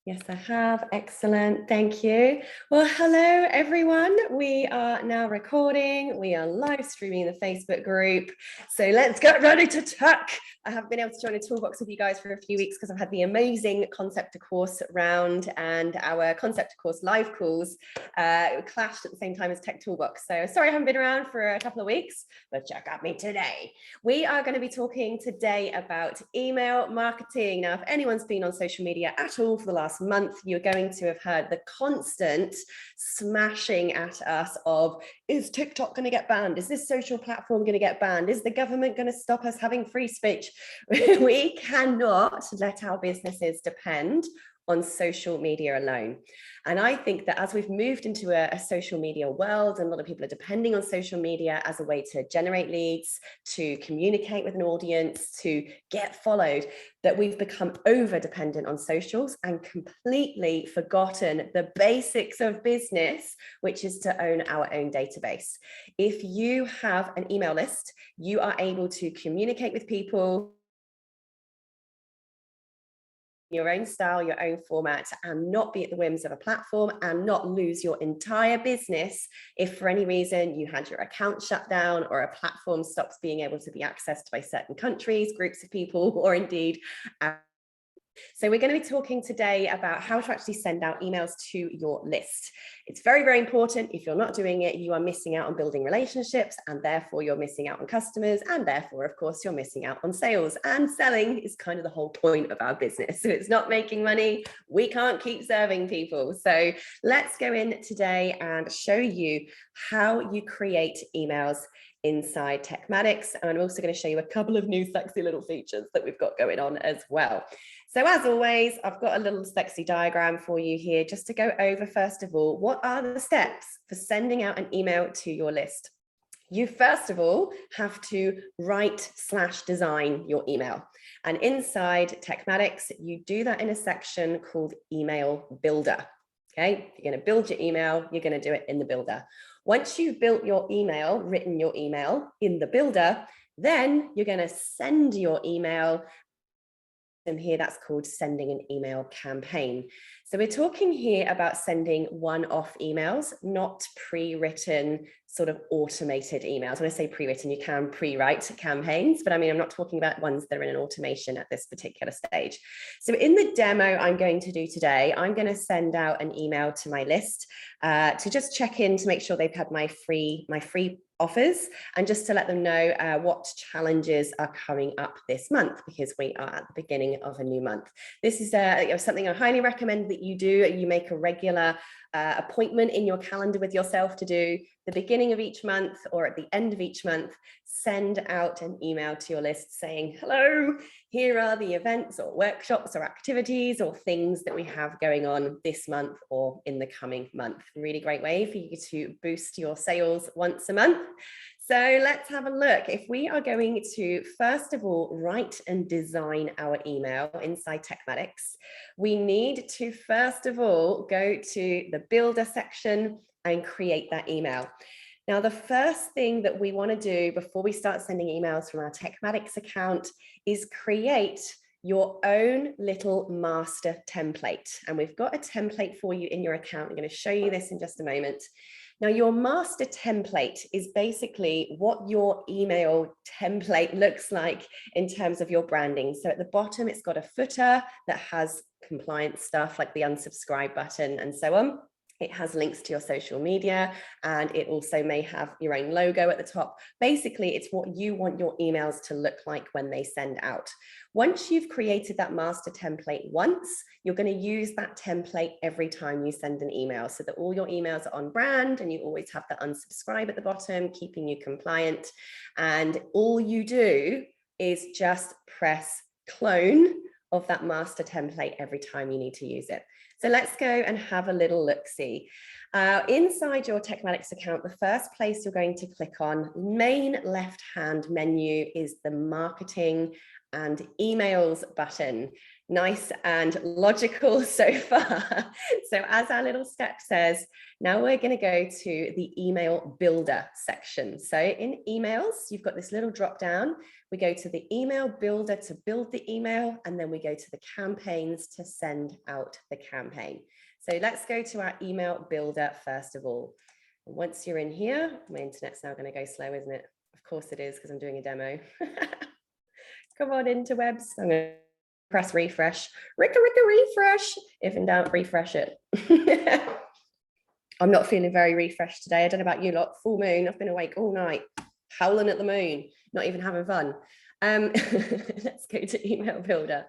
Yes, I have. Excellent. Thank you. Well, hello, everyone. We are now recording. We are live streaming the Facebook group. So let's get ready to talk. I haven't been able to join a toolbox with you guys for a few weeks because I've had the amazing concept to course round and our concept to course live calls clashed at the same time as Tech Toolbox. So sorry I haven't been around for a couple of weeks, but check out me today. We are going to be talking today about email marketing. Now, if anyone's been on social media at all for the last month, you're going to have heard the constant smashing at us of, is TikTok going to get banned? Is this social platform going to get banned? Is the government going to stop us having free speech? We cannot let our businesses depend on social media alone. And I think that as we've moved into a social media world, and a lot of people are depending on social media as a way to generate leads, to communicate with an audience, to get followed, that we've become over dependent on socials and completely forgotten the basics of business, which is to own our own database. If you have an email list, you are able to communicate with people your own style, your own format, and not be at the whims of a platform and not lose your entire business if for any reason you had your account shut down or a platform stops being able to be accessed by certain countries, groups of people, or indeed so we're going to be talking today about how to actually send out emails to your list. It's very, very important. If you're not doing it, you are missing out on building relationships, and therefore you're missing out on customers, and therefore, of course, you're missing out on sales. And selling is kind of the whole point of our business. So it's not making money. We can't keep serving people. So let's go in today and show you how you create emails inside TekMatix. And I'm also going to show you a couple of new sexy little features that we've got going on as well. So as always, I've got a little sexy diagram for you here just to go over, first of all, what are the steps for sending out an email to your list? You first of all have to write/design your email. And inside TekMatix, you do that in a section called Email Builder. Okay, if you're going to build your email, you're going to do it in the builder. Once you've built your email, written your email in the builder, then you're going to send your email. And here that's called sending an email campaign. So we're talking here about sending one-off emails, not pre-written sort of automated emails. When I say pre-written, you can pre-write campaigns, but I mean, I'm not talking about ones that are in an automation at this particular stage. So in the demo I'm going to do today, I'm going to send out an email to my list to just check in to make sure they've had my free offers, and just to let them know what challenges are coming up this month, because we are at the beginning of a new month. This is something I highly recommend that you do. You make a regular appointment in your calendar with yourself to do the beginning of each month or at the end of each month. Send out an email to your list saying, hello, here are the events or workshops or activities or things that we have going on this month or in the coming month. Really great way for you to boost your sales once a month. So let's have a look. If we are going to, first of all, write and design our email inside TekMatix, we need to, first of all, go to the builder section and create that email. Now, the first thing that we want to do before we start sending emails from our TekMatix account is create your own little master template. And we've got a template for you in your account. I'm going to show you this in just a moment. Now, your master template is basically what your email template looks like in terms of your branding. So at the bottom, it's got a footer that has compliance stuff like the unsubscribe button and so on. It has links to your social media, and it also may have your own logo at the top. Basically, it's what you want your emails to look like when they send out. Once you've created that master template once, you're going to use that template every time you send an email so that all your emails are on brand and you always have the unsubscribe at the bottom, keeping you compliant. And all you do is just press clone of that master template every time you need to use it. So let's go and have a little look-see. Inside your TekMatix account, the first place you're going to click on, main left-hand menu, is the marketing and emails button. Nice and logical so far. So as our little step says, now we're going to go to the email builder section. So in emails, you've got this little drop down. We go to the email builder to build the email, and then we go to the campaigns to send out the campaign. So let's go to our email builder first of all. Once you're in here, my internet's now going to go slow, isn't it? Of course it is, because I'm doing a demo. Come on, interwebs. I'm going to press refresh. Ricka refresh. If in doubt, refresh it. I'm not feeling very refreshed today. I don't know about you lot. Full moon. I've been awake all night, howling at the moon, not even having fun. Let's go to email builder.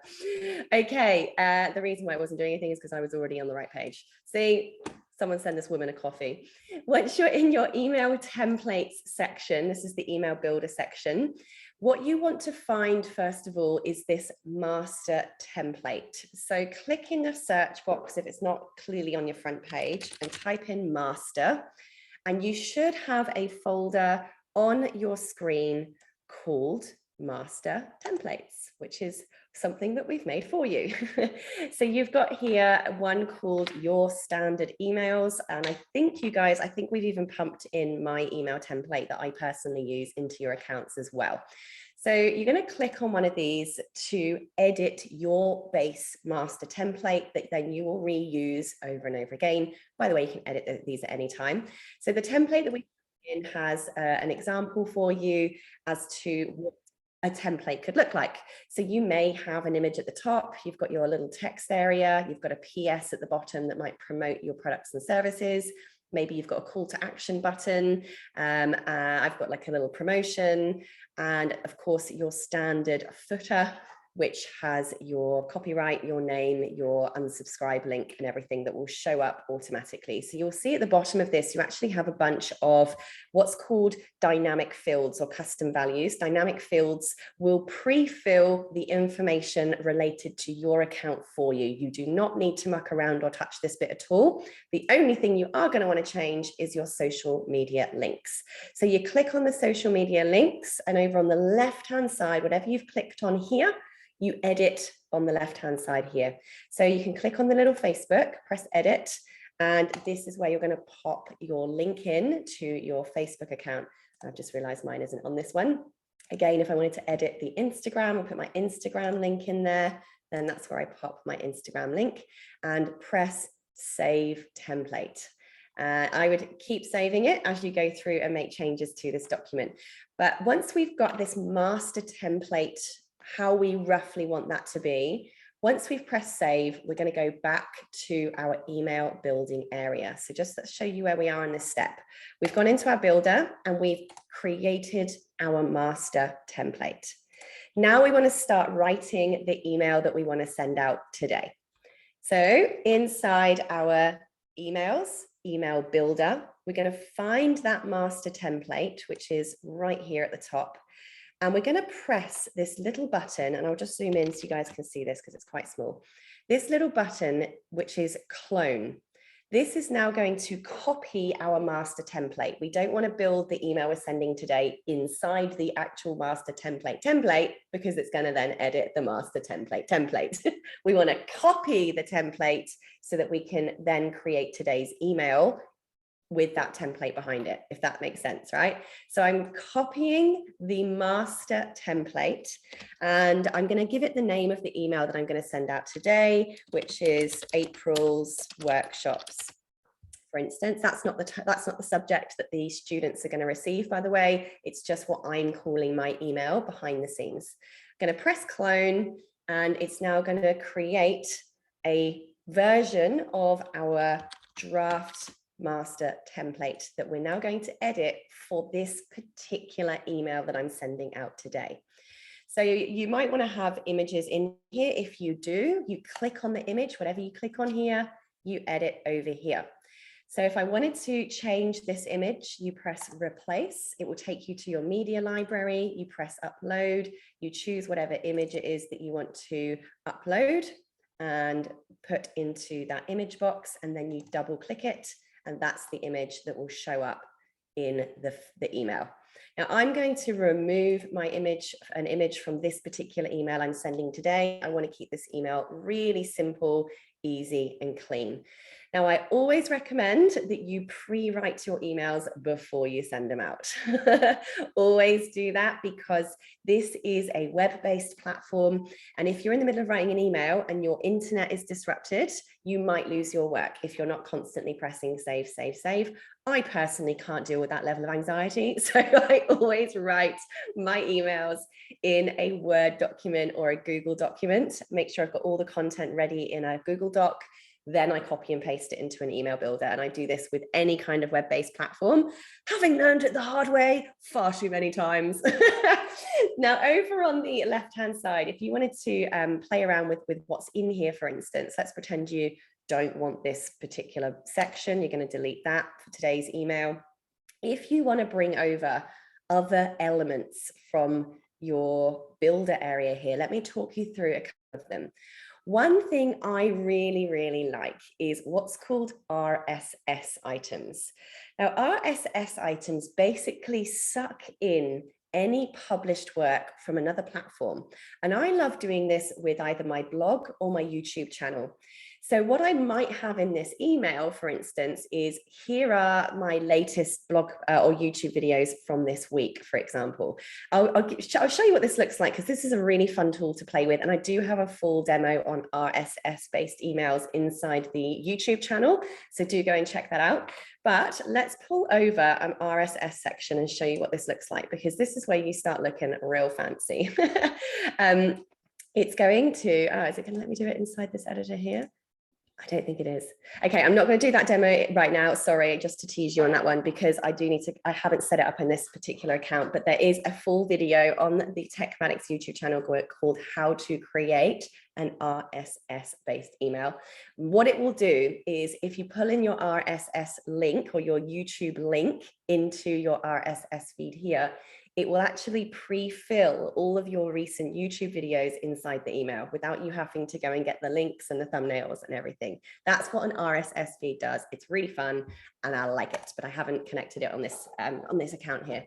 Okay, the reason why I wasn't doing anything is because I was already on the right page. See, someone send this woman a coffee. Once you're in your email templates section, this is the email builder section. What you want to find, first of all, is this master template. So click in the search box if it's not clearly on your front page and type in master, and you should have a folder on your screen called master templates, which is something that we've made for you. So you've got here one called your standard emails. And I think you guys, I think we've even pumped in my email template that I personally use into your accounts as well. So you're going to click on one of these to edit your base master template that then you will reuse over and over again. By the way, you can edit these at any time. So the template that we in has an example for you as to what a template could look like. So you may have an image at the top, you've got your little text area, you've got a PS at the bottom that might promote your products and services. Maybe you've got a call to action button. I've got like a little promotion, and of course your standard footer, which has your copyright, your name, your unsubscribe link, and everything that will show up automatically. So you'll see at the bottom of this, you actually have a bunch of what's called dynamic fields or custom values. Dynamic fields will pre-fill the information related to your account for you. You do not need to muck around or touch this bit at all. The only thing you are going to want to change is your social media links. So you click on the social media links, and over on the left-hand side, whatever you've clicked on here, you edit on the left-hand side here. So you can click on the little Facebook, press edit, and this is where you're going to pop your link in to your Facebook account. I've just realized mine isn't on this one. Again, if I wanted to edit the Instagram, I'll put my Instagram link in there, then that's where I pop my Instagram link and press save template. I would keep saving it as you go through and make changes to this document. But once we've got this master template, how we roughly want that to be, once we've pressed save, we're going to go back to our email building area. So just let's show you where we are in this step. We've gone into our builder and we've created our master template. Now we want to start writing the email that we want to send out today. So inside our emails, email builder, we're going to find that master template, which is right here at the top. And we're going to press this little button, and I'll just zoom in so you guys can see this because it's quite small. This little button, which is clone. This is now going to copy our master template. We don't want to build the email we're sending today inside the actual master template because it's going to then edit the master template. We want to copy the template so that we can then create today's email with that template behind it, if that makes sense, right? So I'm copying the master template and I'm going to give it the name of the email that I'm going to send out today, which is April's workshops. For instance, that's not the subject that the students are going to receive, by the way. It's just what I'm calling my email behind the scenes. I'm going to press clone, and it's now going to create a version of our draft master template that we're now going to edit for this particular email that I'm sending out today. So you might want to have images in here. If you do, you click on the image, whatever you click on here, you edit over here. So if I wanted to change this image, you press replace. It will take you to your media library. You press upload. You choose whatever image it is that you want to upload and put into that image box, and then you double click it. and that's the image that will show up in the email. Now I'm going to remove my image, an image from this particular email I'm sending today. I want to keep this email really simple, easy, and clean. Now, I always recommend that you pre-write your emails before you send them out. Always do that, because this is a web-based platform. And if you're in the middle of writing an email and your internet is disrupted, you might lose your work if you're not constantly pressing save, save, save. I personally can't deal with that level of anxiety. So I always write my emails in a Word document or a Google document. Make sure I've got all the content ready in a Google Doc. Then I copy and paste it into an email builder. And I do this with any kind of web-based platform, having learned it the hard way far too many times. Now, over on the left-hand side, if you wanted to play around with what's in here, for instance, let's pretend you don't want this particular section. You're going to delete that for today's email. If you want to bring over other elements from your builder area here, let me talk you through a couple of them. One thing I really, really like is what's called RSS items. Now, RSS items basically suck in any published work from another platform. And I love doing this with either my blog or my YouTube channel. So what I might have in this email, for instance, is here are my latest blog or YouTube videos from this week, for example. I'll show you what this looks like, because this is a really fun tool to play with. And I do have a full demo on RSS-based emails inside the YouTube channel. So do go and check that out. But let's pull over an RSS section and show you what this looks like, because this is where you start looking real fancy. It's going to, is it going to let me do it inside this editor here? I don't think it is. Okay, I'm not going to do that demo right now. Sorry, just to tease you on that one, because I do need to, I haven't set it up in this particular account, but there is a full video on the TekMatix YouTube channel called How to Create an RSS-based email. What it will do is, if you pull in your RSS link or your YouTube link into your RSS feed here, it will actually pre-fill all of your recent YouTube videos inside the email without you having to go and get the links and the thumbnails and everything. That's what an RSS feed does. It's really fun and I like it, but I haven't connected it on this account here.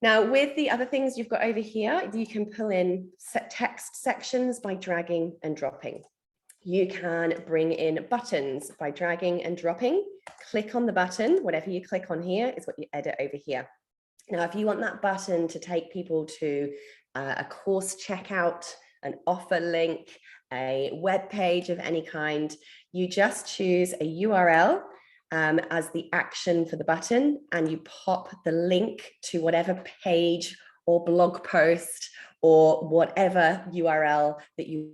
Now, with the other things you've got over here, you can pull in text sections by dragging and dropping. You can bring in buttons by dragging and dropping. Click on the button. Whatever you click on here is what you edit over here. Now, if you want that button to take people to a course checkout, an offer link, a web page of any kind, you just choose a URL as the action for the button, and you pop the link to whatever page or blog post or whatever URL that you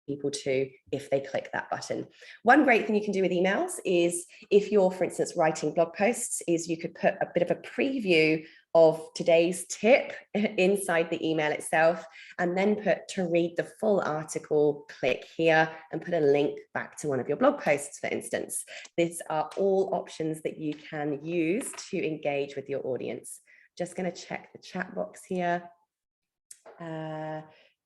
people to if they click that button. One great thing you can do with emails is, if you're, for instance, writing blog posts, is you could put a bit of a preview of today's tip inside the email itself, and then put to read the full article, click here and put a link back to one of your blog posts, for instance. These are all options that you can use to engage with your audience. Just going to check the chat box here.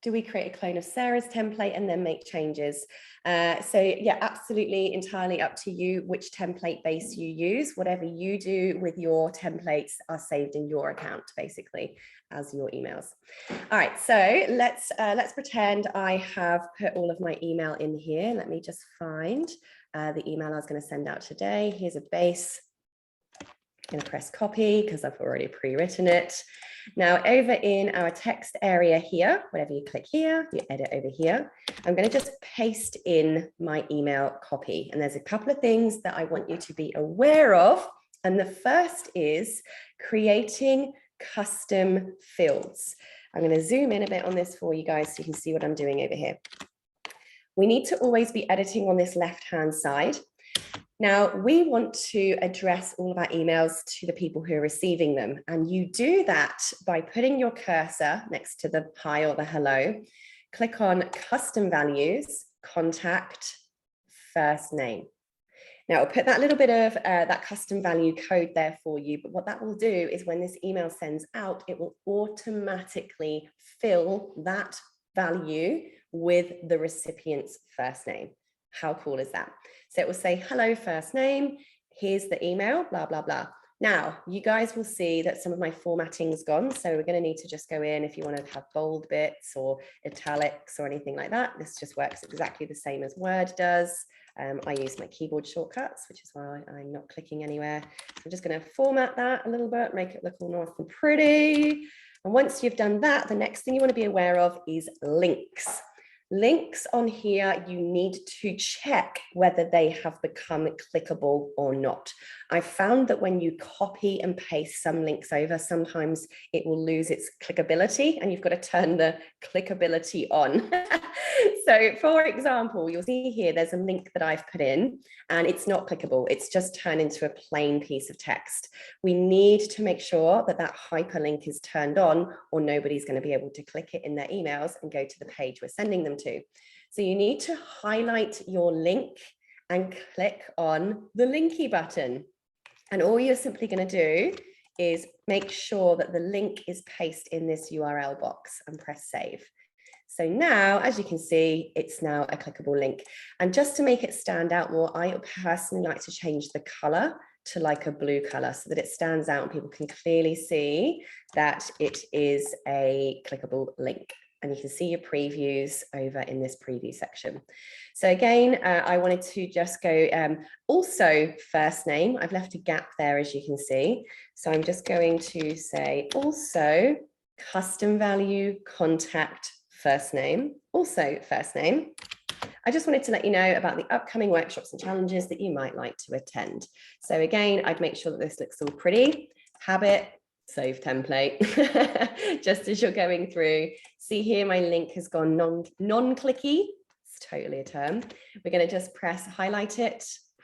Do we create a clone of Sarah's template and then make changes? So yeah, absolutely, entirely up to you which template base you use. Whatever you do with your templates are saved in your account, basically, as your emails. All right, so let's pretend I have put all of my email in here. Let me just find the email I was going to send out today. Here's a base. I'm going to press copy because I've already pre-written it. Now, over in our text area here, whatever you click here, you edit over here. I'm going to just paste in my email copy. And there's a couple of things that I want you to be aware of. And the first is creating custom fields. I'm going to zoom in a bit on this for you guys so you can see what I'm doing over here. We need to always be editing on this left-hand side. Now, we want to address all of our emails to the people who are receiving them. And you do that by putting your cursor next to the hi or the hello, click on custom values, contact, first name. Now, I'll put that little bit of that custom value code there for you. But what that will do is when this email sends out, it will automatically fill that value with the recipient's first name. How cool is that? So it will say, hello, first name. here's the email, blah, blah, blah. Now, you guys will see that some of my formatting's gone. So we're going to need to just go in if you want to have bold bits or italics or anything like that. This just works exactly the same as Word does. I use my keyboard shortcuts, which is why I'm not clicking anywhere. So I'm just going to format that a little bit, make it look all nice and pretty. And once you've done that, the next thing you want to be aware of is links. Links on here, you need to check whether they have become clickable or not. I found that when you copy and paste some links over, sometimes it will lose its clickability and you've got to turn the clickability on. So for example, you'll see here, there's a link that I've put in and it's not clickable. It's just turned into a plain piece of text. We need to make sure that that hyperlink is turned on or nobody's going to be able to click it in their emails and go to the page we're sending them to. So you need to highlight your link and click on the linky button. And all you're simply going to do is make sure that the link is pasted in this URL box and press save. So now, as you can see, it's now a clickable link. And just to make it stand out more, I personally like to change the color to like a blue color so that it stands out and people can clearly see that it is a clickable link. And you can see your previews over in this preview section. So again, I wanted to just go also first name. I've left a gap there, as you can see. So I'm just going to say also custom value contact first name, also first name. I just wanted to let you know about the upcoming workshops and challenges that you might like to attend. So again, I'd make sure that this looks all pretty. Habit, save template, just as you're going through. See here, my link has gone non-clicky. It's totally a term. We're going to just highlight it,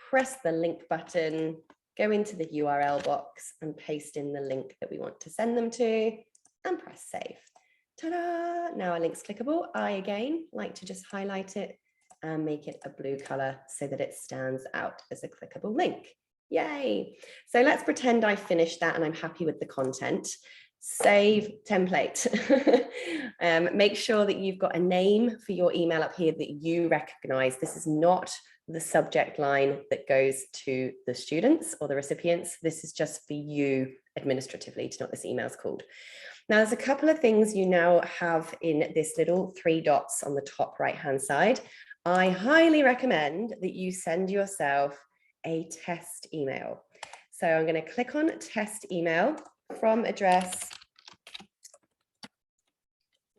press the link button, go into the URL box and paste in the link that we want to send them to and press save. Ta-da! Now our link's clickable. I again like to just highlight it and make it a blue color so that it stands out as a clickable link. Yay. So let's pretend I finished that and I'm happy with the content. Save template. Make sure that you've got a name for your email up here that you recognize. This is not the subject line that goes to the students or the recipients. This is just for you administratively to know what this email is called. Now, there's a couple of things you now have in this little 3 dots on the top right-hand side. I highly recommend that you send yourself a test email. So I'm going to click on test email from address.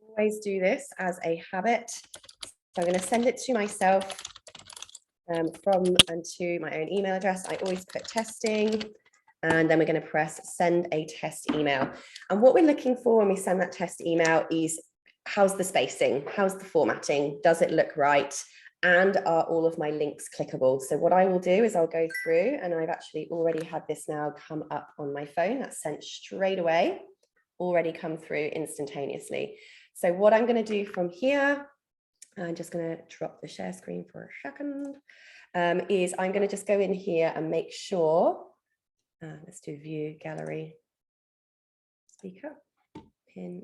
Always do this as a habit. So I'm going to send it to myself from and to my own email address. I always put testing. And then we're going to press send a test email. And what we're looking for when we send that test email is how's the spacing? How's the formatting? Does it look right? And are all of my links clickable? So what I will do is I'll go through, and I've actually already had this now come up on my phone. That's sent straight away, already come through instantaneously. So what I'm going to do from here, I'm just going to drop the share screen for a second, is I'm going to just go in here and make sure. Let's do view gallery, speaker, pin.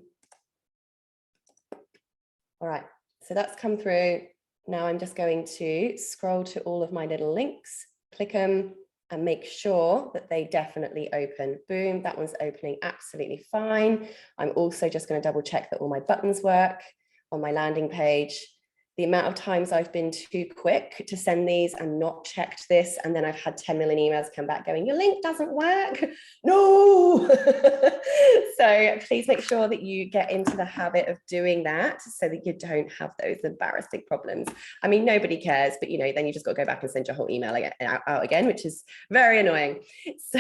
All right, so that's come through. Now I'm just going to scroll to all of my little links, click them and make sure that they definitely open. Boom, that one's opening absolutely fine. I'm also just going to double check that all my buttons work on my landing page. The amount of times I've been too quick to send these and not checked this, and then I've had 10 million emails come back going, your link doesn't work. No. So please make sure that you get into the habit of doing that so that you don't have those embarrassing problems. I mean, nobody cares, but then you just got to go back and send your whole email out again, which is very annoying. So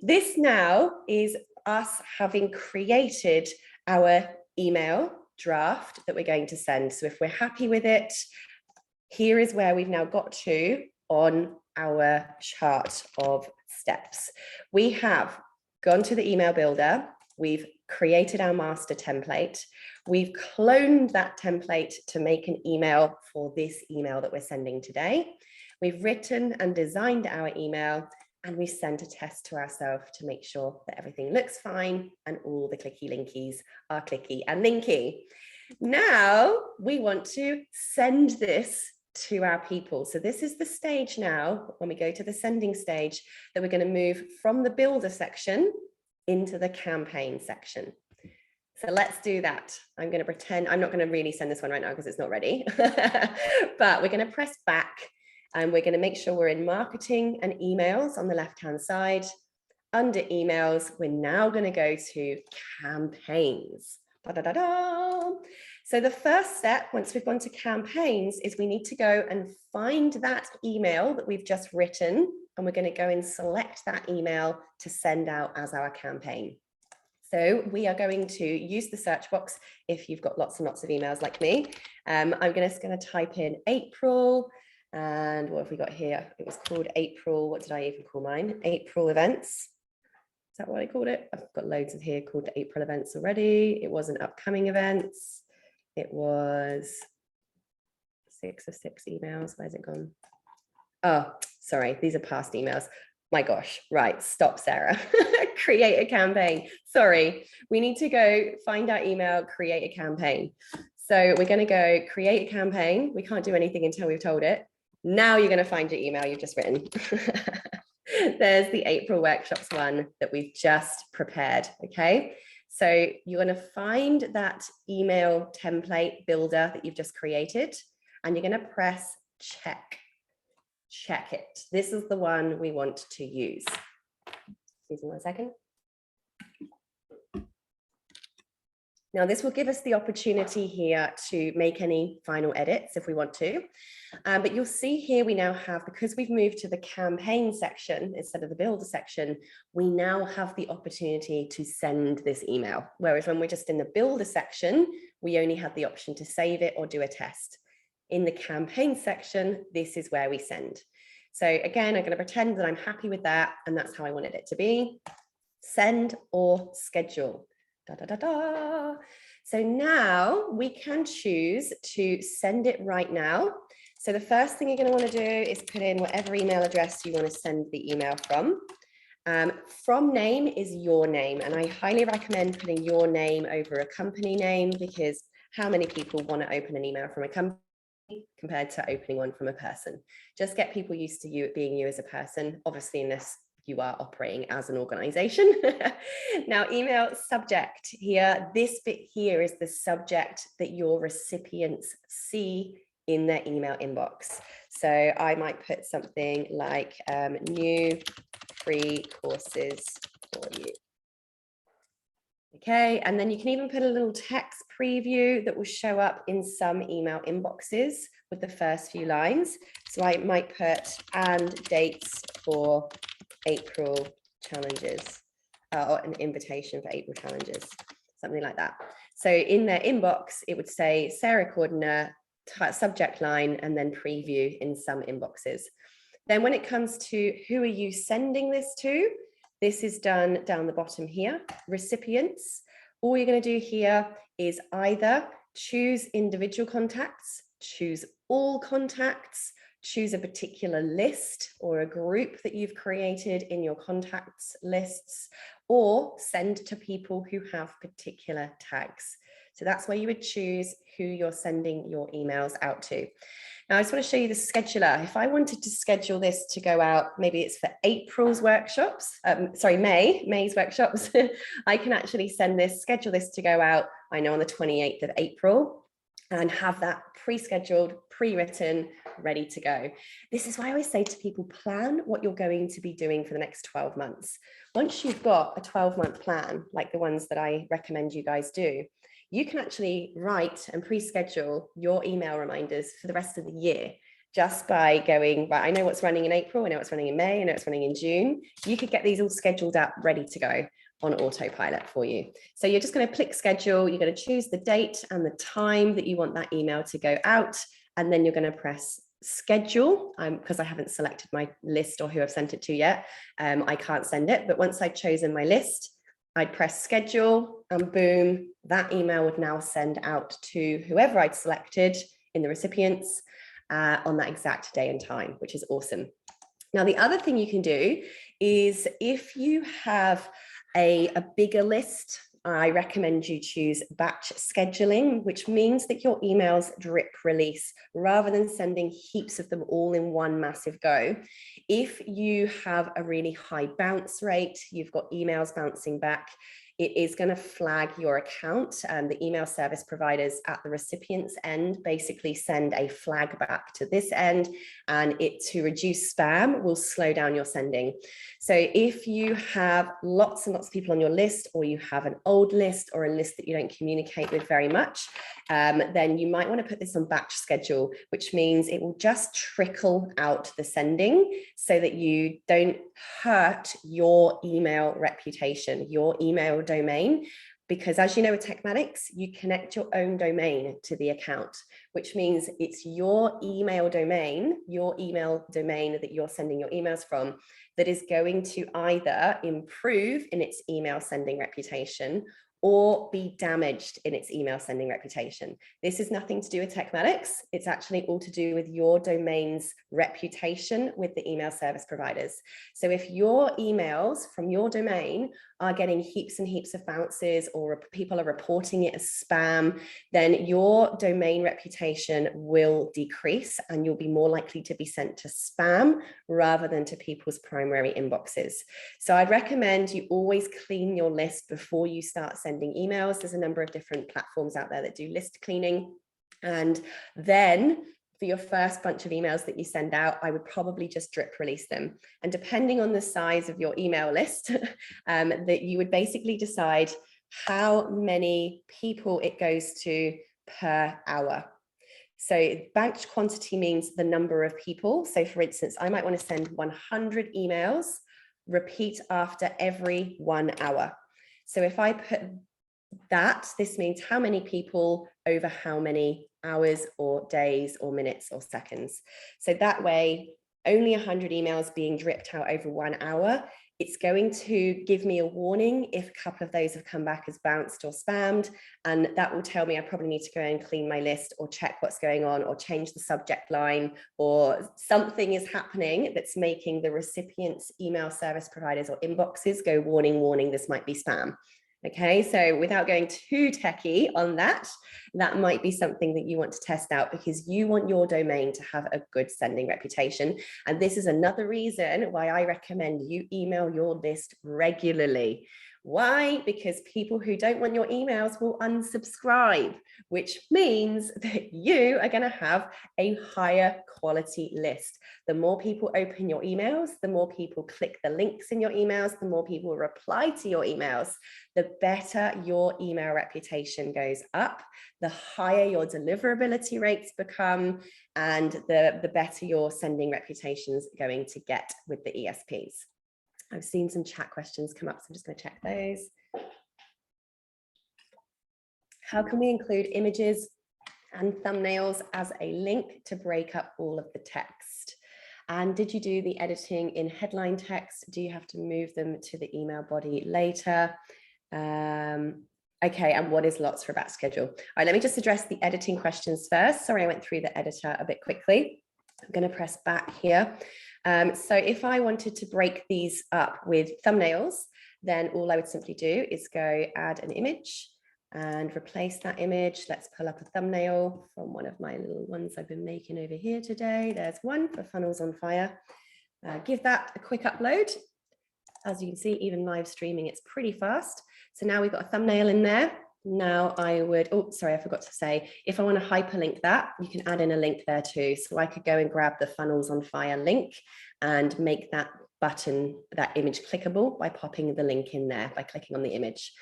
this now is us having created our email draft that we're going to send. So if we're happy with it, here is where we've now got to on our chart of steps. We have gone to the email builder, we've created our master template, we've cloned that template to make an email for this email that we're sending today. We've written and designed our email, and we sent a test to ourselves to make sure that everything looks fine and all the clicky linkies are clicky and linky. Now we want to send this to our people. So this is the stage now, when we go to the sending stage, that we're going to move from the builder section into the campaign section. So let's do that. I'm going to pretend, I'm not going to really send this one right now because it's not ready, but we're going to press back and we're going to make sure we're in marketing and emails on the left-hand side. Under emails, we're now going to go to campaigns. Da-da-da-da. So the first step, once we've gone to campaigns, is we need to go and find that email that we've just written, and we're going to go and select that email to send out as our campaign. So we are going to use the search box if you've got lots and lots of emails like me. I'm just going to type in April, and what have we got here? It was called April. What did I even call mine? April events. Is that what I called it? I've got loads of here called the April events already. It wasn't upcoming events. It was 6 of 6 emails. Where's it gone? Oh, sorry. These are past emails. My gosh, right, stop, Sarah. Create a campaign. Sorry, we need to go find our email, create a campaign. So we're going to go create a campaign. We can't do anything until we've told it. Now you're going to find your email you've just written. There's the April workshops one that we've just prepared. Okay, so you're going to find that email template builder that you've just created, and you're going to press check. Check it. This is the one we want to use. Excuse me 1 second. Now, this will give us the opportunity here to make any final edits if we want to. But you'll see here we now have, because we've moved to the campaign section instead of the builder section, we now have the opportunity to send this email. Whereas when we're just in the builder section, we only had the option to save it or do a test. In the campaign section, this is where we send. So again, I'm going to pretend that I'm happy with that, and that's how I wanted it to be. Send or schedule. Da, da, da, da. So now we can choose to send it right now. So the first thing you're going to want to do is put in whatever email address you want to send the email from. From name is your name, and I highly recommend putting your name over a company name, because how many people want to open an email from a company compared to opening one from a person? Just get people used to you being you as a person, obviously, unless you are operating as an organization. Now, email subject here, this bit here is the subject that your recipients see in their email inbox. So I might put something like new free courses for you. Okay, and then you can even put a little text preview that will show up in some email inboxes with the first few lines. So I might put and dates for April challenges, or an invitation for April challenges, something like that. So in their inbox, it would say Sarah Cordner, subject line, and then preview in some inboxes. Then when it comes to who are you sending this to, this is done down the bottom here, recipients. All you're going to do here is either choose individual contacts, choose all contacts, choose a particular list or a group that you've created in your contacts lists, or send to people who have particular tags. So that's where you would choose who you're sending your emails out to. Now, I just want to show you the scheduler. If I wanted to schedule this to go out, maybe it's for April's workshops, May's workshops, I can actually schedule this to go out, I know, on the 28th of April, and have that pre-scheduled, pre-written, ready to go. This is why I always say to people, plan what you're going to be doing for the next 12 months. Once you've got a 12-month plan, like the ones that I recommend you guys do, you can actually write and pre-schedule your email reminders for the rest of the year just by going, right, I know what's running in April, I know what's running in May, I know what's running in June. You could get these all scheduled up, ready to go on autopilot for you. So you're just going to click schedule, you're going to choose the date and the time that you want that email to go out, and then you're going to press schedule. Because I haven't selected my list or who I've sent it to yet, I can't send it, but once I've chosen my list, I'd press schedule, and boom, that email would now send out to whoever I'd selected in the recipients on that exact day and time, which is awesome. Now, the other thing you can do is if you have a bigger list, I recommend you choose batch scheduling, which means that your emails drip release rather than sending heaps of them all in one massive go. If you have a really high bounce rate, you've got emails bouncing back, it is going to flag your account, and the email service providers at the recipient's end basically send a flag back to this end, and it, to reduce spam, will slow down your sending. So if you have lots and lots of people on your list, or you have an old list or a list that you don't communicate with very much, then you might want to put this on batch schedule, which means it will just trickle out the sending so that you don't hurt your email reputation, your email domain. Because as you know with TekMatix, you connect your own domain to the account, which means it's your email domain that you're sending your emails from that is going to either improve in its email sending reputation or be damaged in its email sending reputation. This is nothing to do with TekMatix. It's actually all to do with your domain's reputation with the email service providers. So if your emails from your domain are getting heaps and heaps of bounces, or people are reporting it as spam, then your domain reputation will decrease and you'll be more likely to be sent to spam rather than to people's primary inboxes. So I'd recommend you always clean your list before you start sending emails. There's a number of different platforms out there that do list cleaning. And then for your first bunch of emails that you send out, I would probably just drip release them. And depending on the size of your email list, that you would basically decide how many people it goes to per hour. So batch quantity means the number of people. So for instance, I might want to send 100 emails, repeat after every 1 hour. So if I put that, this means how many people over how many hours or days or minutes or seconds. So that way, only 100 emails being dripped out over 1 hour, it's going to give me a warning if a couple of those have come back as bounced or spammed, and that will tell me I probably need to go and clean my list or check what's going on or change the subject line, or something is happening that's making the recipient's email service providers or inboxes go warning, warning, this might be spam. Okay, so without going too techie on that, that might be something that you want to test out, because you want your domain to have a good sending reputation. And this is another reason why I recommend you email your list regularly. Why? Because people who don't want your emails will unsubscribe, which means that you are going to have a higher quality list. The more people open your emails, the more people click the links in your emails, the more people reply to your emails, the better your email reputation goes up, the higher your deliverability rates become, and the better your sending reputation is going to get with the ESPs. I've seen some chat questions come up, so I'm just going to check those. How can we include images and thumbnails as a link to break up all of the text? And did you do the editing in headline text? Do you have to move them to the email body later? Okay, and what is lots for batch schedule? All right, let me just address the editing questions first. Sorry, I went through the editor a bit quickly. I'm going to press back here. So if I wanted to break these up with thumbnails, then all I would simply do is go add an image and replace that image. Let's pull up a thumbnail from one of my little ones I've been making over here today. There's one for Funnels on Fire. Give that a quick upload. As you can see, even live streaming, it's pretty fast. So now we've got a thumbnail in there. Now I would, oh, sorry, I forgot to say, if I want to hyperlink that, you can add in a link there too. So I could go and grab the Funnels on Fire link and make that button, that image clickable by popping the link in there by clicking on the image.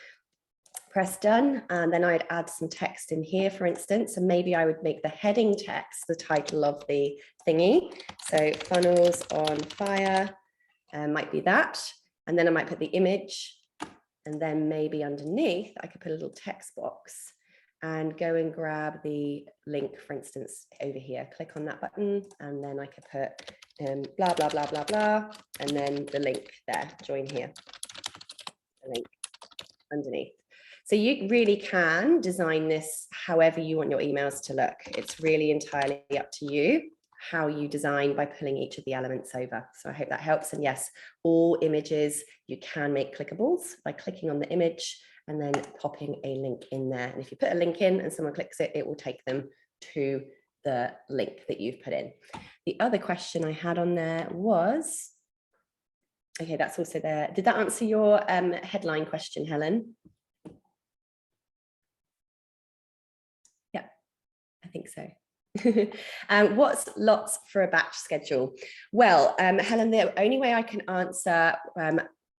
Press done, and then I'd add some text in here, for instance, and maybe I would make the heading text the title of the thingy. So Funnels on Fire might be that. And then I might put the image, and then maybe underneath I could put a little text box and go and grab the link, for instance, over here. Click on that button, and then I could put blah, blah, blah, blah, blah, and then the link there, join here, the link underneath. So you really can design this however you want your emails to look. It's really entirely up to you how you design by pulling each of the elements over. So I hope that helps. And yes, all images you can make clickables by clicking on the image and then popping a link in there. And if you put a link in and someone clicks it, it will take them to the link that you've put in. The other question I had on there was, okay, that's also there. Did that answer your headline question, Helen? Yeah, I think so. What's lots for a batch schedule? Well, Helen, the only way I can answer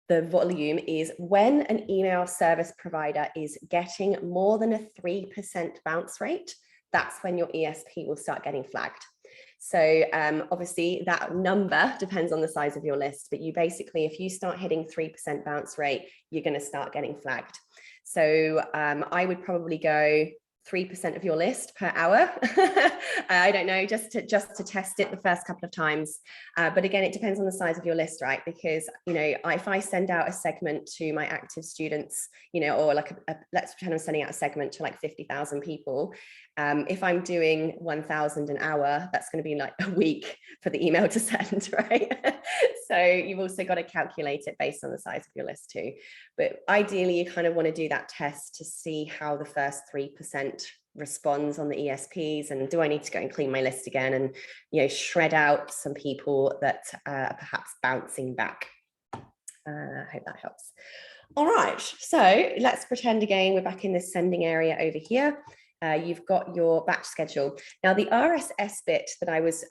the volume is when an email service provider is getting more than a 3% bounce rate, that's when your ESP will start getting flagged. So obviously that number depends on the size of your list, but you basically, if you start hitting 3% bounce rate, you're going to start getting flagged. So I would probably go 3% of your list per hour. I don't know, just to test it the first couple of times. But again, it depends on the size of your list, right? Because, you know, if I send out a segment to my active students, you know, or like let's pretend I'm sending out a segment to like 50,000 people. If I'm doing 1,000 an hour, that's going to be like a week for the email to send, right? So you've also got to calculate it based on the size of your list too. But ideally, you kind of want to do that test to see how the first 3% responds on the ESPs, and do I need to go and clean my list again and, you know, shred out some people that are perhaps bouncing back. I hope that helps. All right, so let's pretend again we're back in this sending area over here. You've got your batch schedule. Now, the RSS bit that I was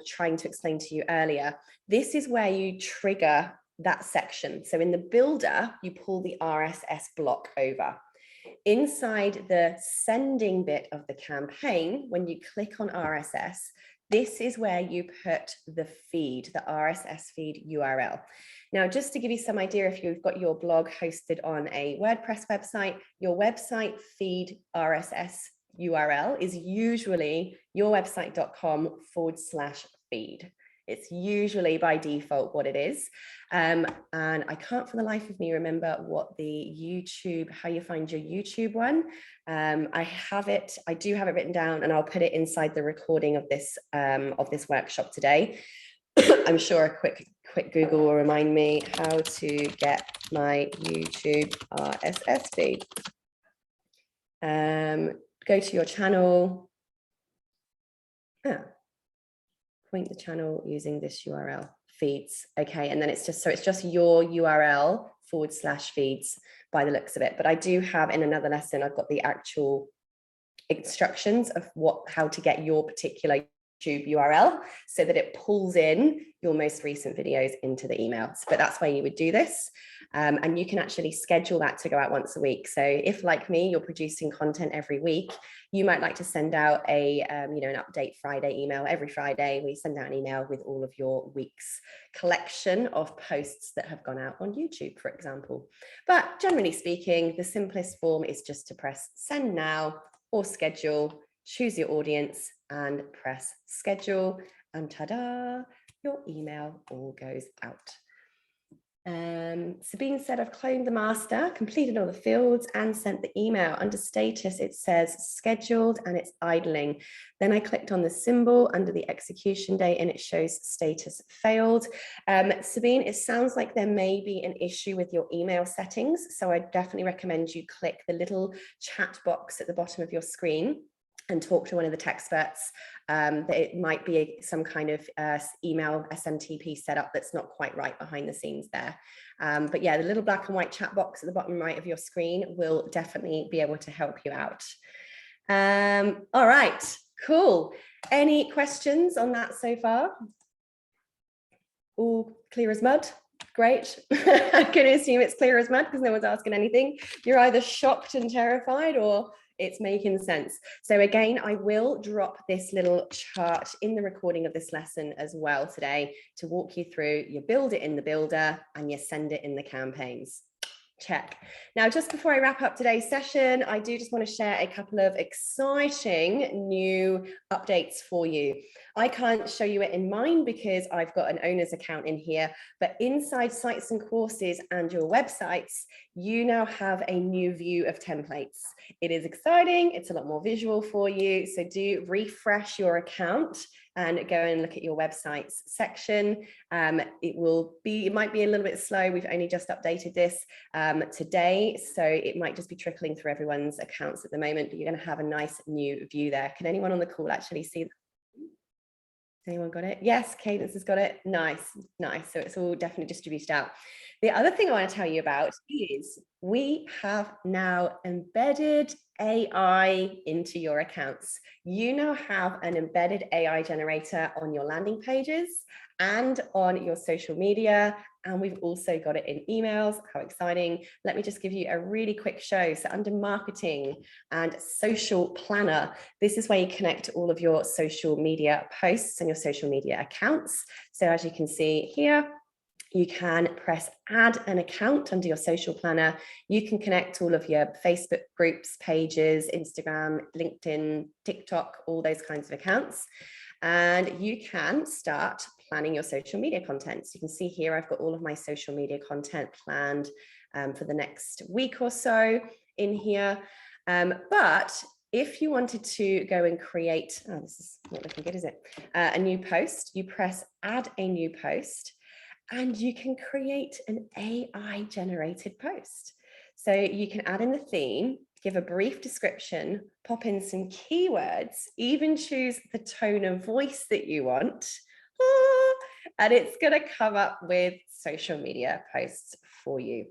trying to explain to you earlier, this is where you trigger that section. So in the builder, you pull the RSS block over. Inside the sending bit of the campaign, when you click on RSS, this is where you put the feed, the RSS feed URL. Now, just to give you some idea, if you've got your blog hosted on a WordPress website, your website feed RSS URL is usually yourwebsite.com/feed. It's usually by default what it is. And I can't for the life of me remember what the YouTube, how you find your YouTube one. I do have it written down, and I'll put it inside the recording of this workshop today. I'm sure a quick Google will remind me how to get my YouTube RSS feed. Go to your channel. Point the channel using this URL, feeds. Okay, and then it's just your URL /feeds by the looks of it. But I do have in another lesson, I've got the actual instructions of how to get your particular YouTube URL so that it pulls in your most recent videos into the emails. But that's where you would do this. And you can actually schedule that to go out once a week. So if, like me, you're producing content every week, you might like to send out an update Friday email. Every Friday, we send out an email with all of your week's collection of posts that have gone out on YouTube, for example. But generally speaking, the simplest form is just to press send now or schedule, choose your audience and press schedule, and ta-da, your email all goes out. Sabine said, I've cloned the master, completed all the fields and sent the email. Under status, it says scheduled and it's idling. Then I clicked on the symbol under the execution date and it shows status failed. Sabine, it sounds like there may be an issue with your email settings. So I definitely recommend you click the little chat box at the bottom of your screen and talk to one of the tech experts. That it might be some kind of email SMTP setup that's not quite right behind the scenes there. But yeah, the little black and white chat box at the bottom right of your screen will definitely be able to help you out. All right, cool. Any questions on that so far? All clear as mud? Great. I'm going to assume it's clear as mud because no one's asking anything. You're either shocked and terrified or it's making sense. So again, I will drop this little chart in the recording of this lesson as well today to walk you through. You build it in the builder and you send it in the campaigns. Check. Now, just before I wrap up today's session, I do just want to share a couple of exciting new updates for you. I can't show you it in mine because I've got an owner's account in here, but inside Sites and Courses and your websites, you now have a new view of templates. It is exciting. It's a lot more visual for you. So do refresh your account and go and look at your websites section. It might be a little bit slow. We've only just updated this today, so it might just be trickling through everyone's accounts at the moment, but you're going to have a nice new view there. Can anyone on the call actually see that? Anyone got it? Yes, Cadence has got it. Nice. So it's all definitely distributed out. The other thing I want to tell you about is we have now embedded AI into your accounts. You now have an embedded AI generator on your landing pages and on your social media, and we've also got it in emails. How exciting. Let me just give you a really quick show. So under marketing and social planner, this is where you connect all of your social media posts and your social media accounts. So as you can see here, you can press add an account under your social planner. You can connect all of your Facebook groups, pages, Instagram, LinkedIn, TikTok, all those kinds of accounts. And you can start planning your social media content. So you can see here, I've got all of my social media content planned for the next week or so in here. But if you wanted to go and create, oh, this is not looking good, is it? A new post, you press add a new post, and you can create an AI generated post. So you can add in the theme, give a brief description, pop in some keywords, even choose the tone of voice that you want, and it's going to come up with social media posts for you.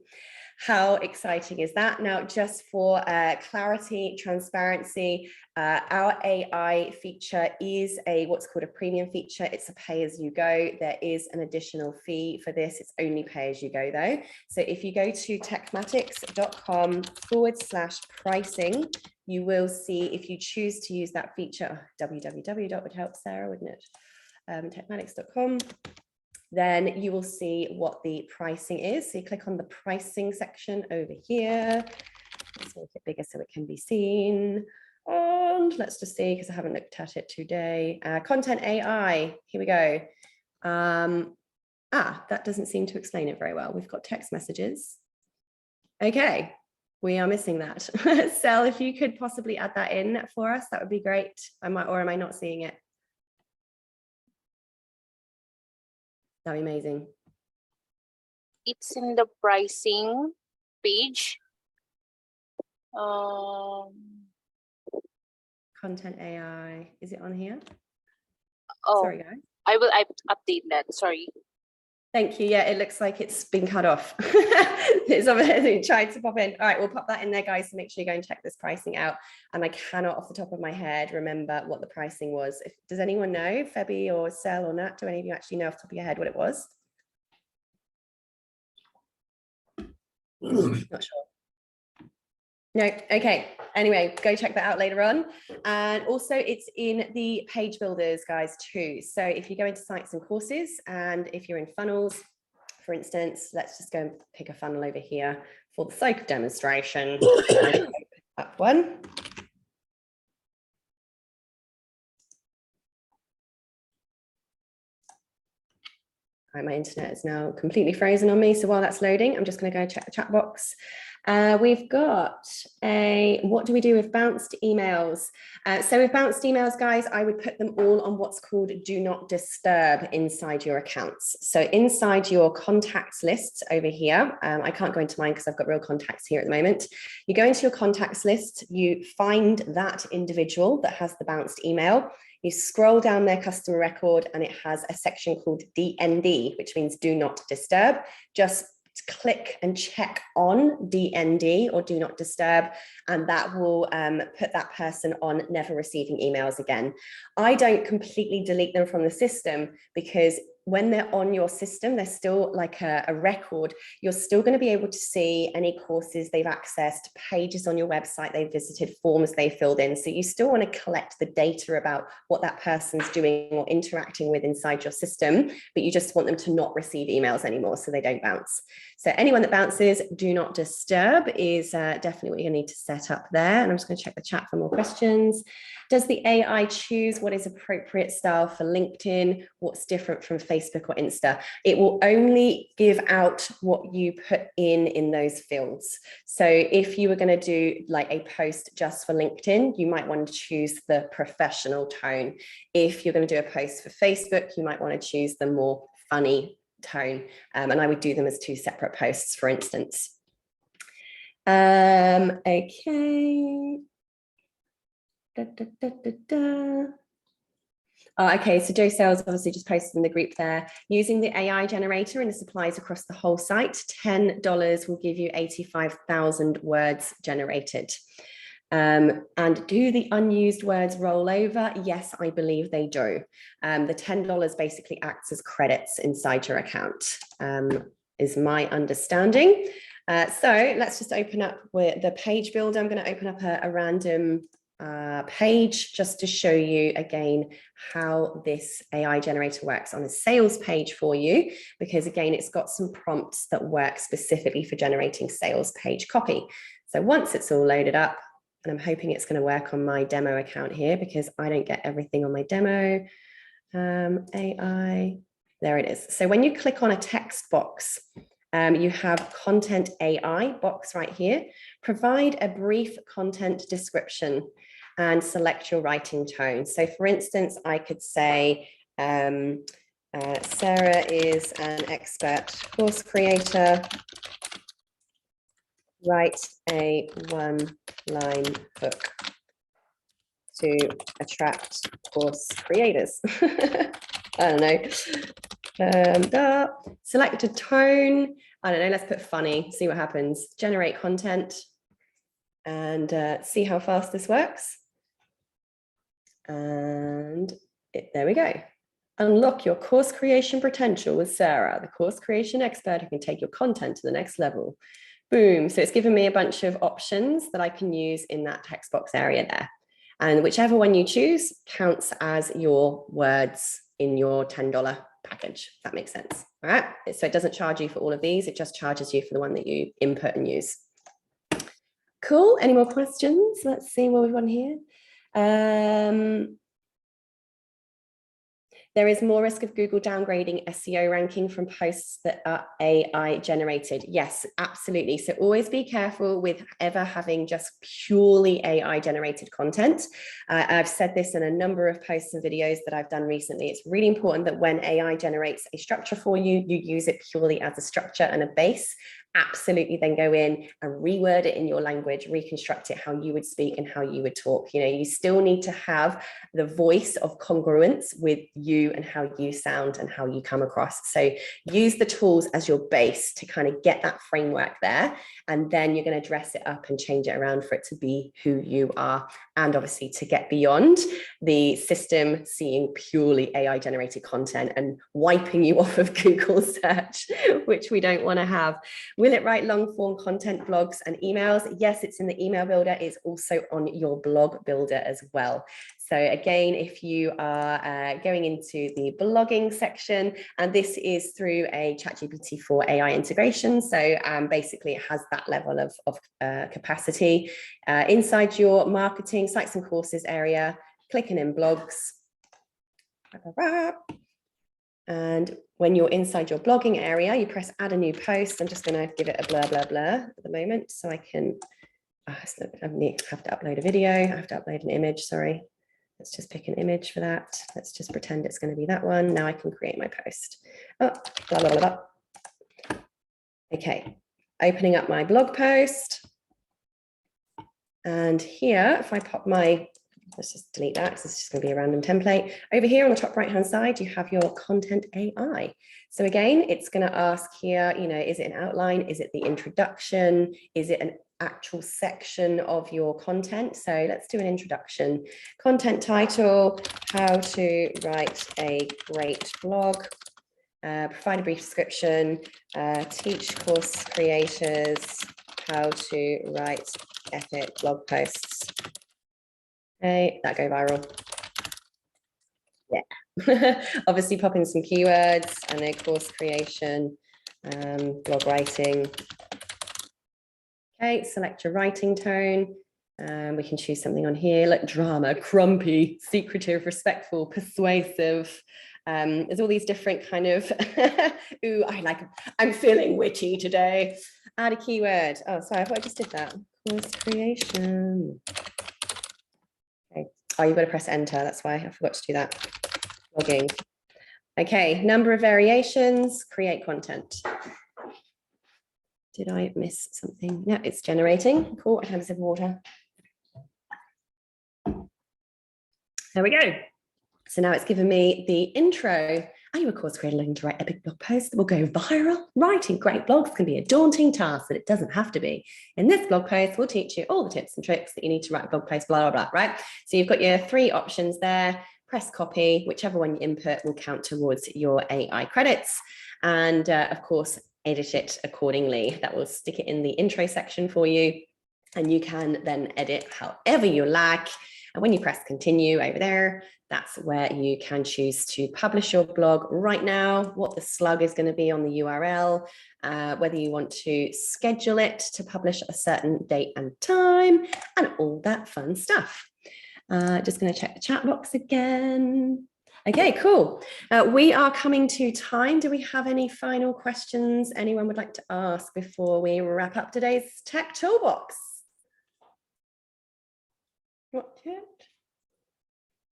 How exciting is that? Now, just for clarity, transparency, our AI feature is what's called a premium feature. It's a pay as you go. There is an additional fee for this. It's only pay as you go though. So if you go to tekmatix.com/pricing, you will see, if you choose to use that feature, www would help Sarah, wouldn't it? tekmatix.com. Then you will see what the pricing is. So you click on the pricing section over here. Let's make it bigger so it can be seen. And let's just see, because I haven't looked at it today. Content AI, here we go. That doesn't seem to explain it very well. We've got text messages. Okay, we are missing that. Sel, if you could possibly add that in for us, that would be great. Am I not seeing it? That'd be amazing. It's in the pricing page. Content AI, is it on here? Oh, sorry guys. I update that, sorry. Thank you. Yeah, it looks like it's been cut off. It's obviously tried to pop in. All right, we'll pop that in there, guys, so make sure you go and check this pricing out. And I cannot off the top of my head remember what the pricing was. Does anyone know, Febby or Sel or Nat, do any of you actually know off the top of your head what it was? Not sure. No, okay. Anyway, go check that out later on. And also it's in the page builders, guys, too. So if you go into sites and courses, and if you're in funnels, for instance, let's just go and pick a funnel over here for the sake of demonstration. Up one. Right, my internet is now completely frozen on me. So while that's loading, I'm just going to go check the chat box. We've got what do we do with bounced emails? So with bounced emails, guys, I would put them all on what's called do not disturb inside your accounts. So inside your contacts lists over here, I can't go into mine because I've got real contacts here at the moment. You go into your contacts list, you find that individual that has the bounced email. You scroll down their customer record and it has a section called DND, which means do not disturb. Just click and check on DND or do not disturb, and that will put that person on never receiving emails again. I don't completely delete them from the system because when they're on your system, they're still like a record. You're still going to be able to see any courses they've accessed, pages on your website they visited, forms they filled in. So you still want to collect the data about what that person's doing or interacting with inside your system, but you just want them to not receive emails anymore so they don't bounce. So anyone that bounces, do not disturb is definitely what you need to set up there. And I'm just going to check the chat for more questions. Does the AI choose what is appropriate style for LinkedIn? What's different from Facebook Facebook or Insta. It will only give out what you put in those fields. So if you were going to do like a post just for LinkedIn, you might want to choose the professional tone. If you're going to do a post for Facebook, you might want to choose the more funny tone. And I would do them as two separate posts, for instance. Okay. Oh, okay, so Joe Sales obviously just posted in the group there. Using the AI generator, and this applies across the whole site, $10 will give you 85,000 words generated. And do the unused words roll over? Yes, I believe they do. The $10 basically acts as credits inside your account, is my understanding. So let's just open up with the page builder. I'm going to open up a random page just to show you again how this AI generator works on a sales page for you, because again, it's got some prompts that work specifically for generating sales page copy. So once it's all loaded up, and I'm hoping it's going to work on my demo account here because I don't get everything on my demo. AI, there it is. So when you click on a text box, you have content AI box right here. Provide a brief content description and select your writing tone. So for instance, I could say, Sarah is an expert course creator. Write a one-line hook to attract course creators. I don't know. Select a tone. I don't know, let's put funny, see what happens. Generate content and see how fast this works. And there we go. Unlock your course creation potential with Sarah, the course creation expert who can take your content to the next level. Boom. So it's given me a bunch of options that I can use in that text box area there. And whichever one you choose counts as your words in your $10 package, if that makes sense. All right. So it doesn't charge you for all of these. It just charges you for the one that you input and use. Cool. Any more questions? Let's see what we've got here. There is more risk of Google downgrading SEO ranking from posts that are AI generated. Yes, absolutely. So always be careful with ever having just purely AI generated content. I've said this in a number of posts and videos that I've done recently. It's really important that when AI generates a structure for you, you use it purely as a structure and a base. Absolutely then go in and reword it in your language, reconstruct it how you would speak and how you would talk. You know, you still need to have the voice of congruence with you and how you sound and how you come across. So use the tools as your base to kind of get that framework there. And then you're going to dress it up and change it around for it to be who you are. And obviously to get beyond the system seeing purely AI generated content and wiping you off of Google search, which we don't want to have. Will it write long form content, blogs and emails? Yes, it's in the email builder. It's also on your blog builder as well. So again, if you are going into the blogging section, and this is through a ChatGPT 4 AI integration. So basically it has that level of capacity. Inside your marketing, sites and courses area, clicking in blogs. And when you're inside your blogging area, you press add a new post. I'm just going to give it a blur, blur, blur at the moment so I can, I have to upload a video. I have to upload an image, sorry. Let's just pick an image for that. Let's just pretend it's going to be that one. Now I can create my post. Oh, blah, blah, blah, blah. Okay, opening up my blog post. And here, if I pop my, let's just delete that because it's just going to be a random template. Over here on the top right-hand side, you have your content AI. So again, it's going to ask here, you know, is it an outline? Is it the introduction? Is it an actual section of your content? So let's do an introduction. Content title, how to write a great blog. Provide a brief description. Teach course creators how to write epic blog posts. Okay, that go viral. Yeah. Obviously pop in some keywords and then course creation, blog writing. Okay, select your writing tone. We can choose something on here like drama, grumpy, secretive, respectful, persuasive, There's all these different kind of, ooh, I'm feeling witchy today. Add a keyword. Oh, sorry, I thought I just did that. Course creation. Okay. Oh, you've got to press enter. That's why I forgot to do that. Logging. Okay, number of variations, create content. Did I miss something? No, it's generating. Cool, I have a sip of water. There we go. So now it's given me the intro. Are you a course creator looking to write epic blog posts that will go viral? Writing great blogs can be a daunting task, but it doesn't have to be. In this blog post, we'll teach you all the tips and tricks that you need to write a blog post, blah, blah, blah, right? So you've got your 3 options there. Press copy, whichever one you input will count towards your AI credits. And of course, edit it accordingly. That will stick it in the intro section for you. And you can then edit however you like. And when you press continue over there, that's where you can choose to publish your blog right now, what the slug is going to be on the URL, whether you want to schedule it to publish a certain date and time, and all that fun stuff. Just going to check the chat box again. Okay, cool. We are coming to time. Do we have any final questions anyone would like to ask before we wrap up today's Tech Toolbox? Not yet.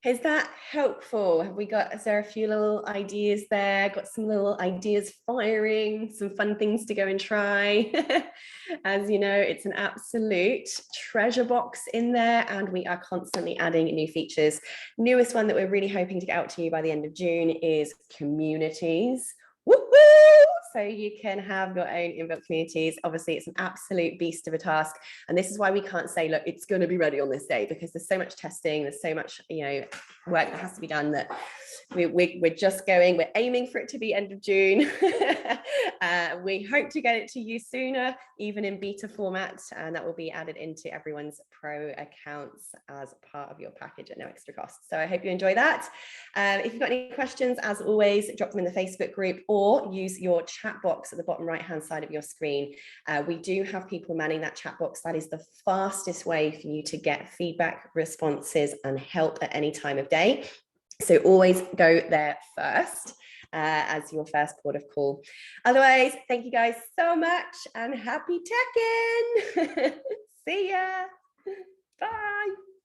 Is that helpful? Have we got, is there a few little ideas there? Got some little ideas firing, some fun things to go and try. As you know, it's an absolute treasure box in there, and we are constantly adding new features. Newest one that we're really hoping to get out to you by the end of June is communities. Woo-hoo! So you can have your own inbuilt communities. Obviously, it's an absolute beast of a task. And this is why we can't say, look, it's going to be ready on this day, because there's so much testing, there's so much, work that has to be done that we're just we're aiming for it to be end of June. We hope to get it to you sooner, even in beta format, and that will be added into everyone's pro accounts as part of your package at no extra cost. So I hope you enjoy that. If you've got any questions, as always, drop them in the Facebook group or use your chat box at the bottom right hand side of your screen. We do have people manning that chat box. That is the fastest way for you to get feedback, responses, and help at any time of day. So always go there first as your first port of call. Otherwise, thank you guys so much and happy teching. See ya. Bye.